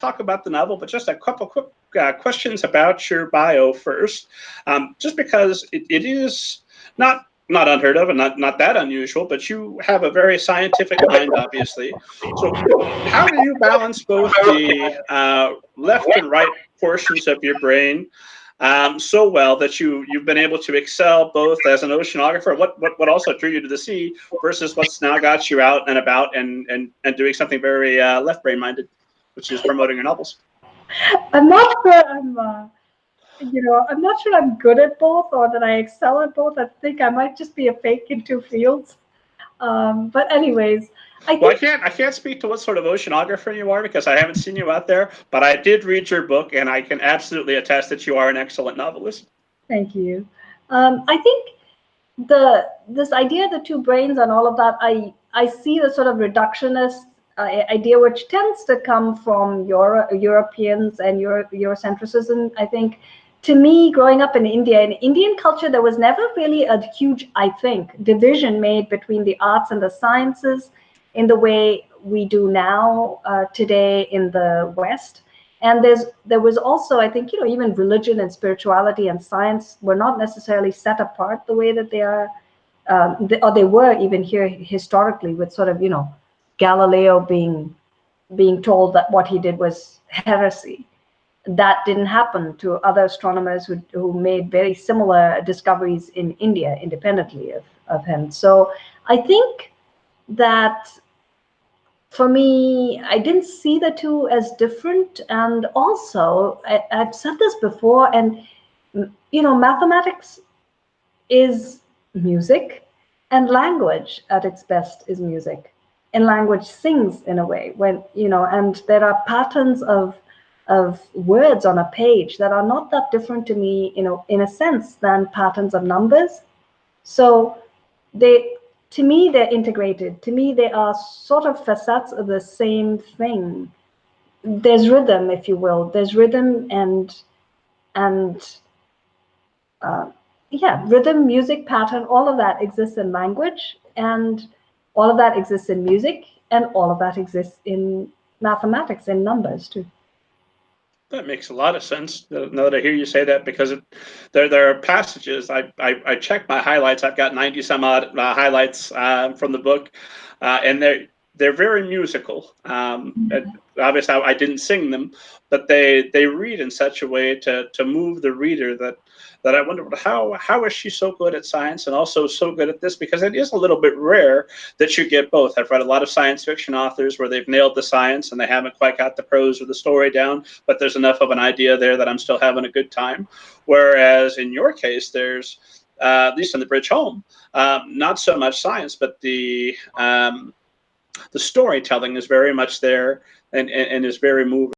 talk about the novel, but just a couple quick questions about your bio first, just because it is not unheard of and not that unusual, but you have a very scientific mind, obviously. So how do you balance both the left and right portions of your brain so well that you've been able to excel both as an oceanographer, what also drew you to the sea, versus what's now got you out and about and doing something very left brain minded, which is promoting your novels? I'm not sure I'm not sure I'm good at both or that I excel at both. I think I might just be a fake in two fields. But anyways, I can't speak to what sort of oceanographer you are because I haven't seen you out there, but I did read your book and I can absolutely attest that you are an excellent novelist. Thank you. I think this idea of the two brains and all of that, I see the sort of reductionist idea which tends to come from Europeans and Eurocentrism. I think, to me, growing up in India, in Indian culture, there was never really a huge, I think, division made between the arts and the sciences in the way we do now today in the West. And there was also, I think, even religion and spirituality and science were not necessarily set apart the way that they are, or they were even here historically, with sort of, Galileo being told that what he did was heresy. That didn't happen to other astronomers who made very similar discoveries in India independently of him. So I think that for me, I didn't see the two as different. And also, I've said this before, and mathematics is music, and language at its best is music. And language sings in a way and there are patterns of words on a page that are not that different to me, in a sense, than patterns of numbers. So to me, they're integrated. To me, they are sort of facets of the same thing. There's rhythm, if you will. There's rhythm and rhythm, music, pattern, all of that exists in language, and all of that exists in music, and all of that exists in mathematics and numbers too. That makes a lot of sense now that I hear you say that, because there are passages. I checked my highlights. I've got 90 some odd highlights from the book, and they're very musical. Obviously, I didn't sing them, but they read in such a way to move the reader that I wonder how is she so good at science and also so good at this, because it is a little bit rare that you get both. I've read a lot of science fiction authors where they've nailed the science and they haven't quite got the prose or the story down, but there's enough of an idea there that I'm still having a good time. Whereas in your case, there's at least in The Bridge Home, not so much science, but the storytelling is very much there and is very moving.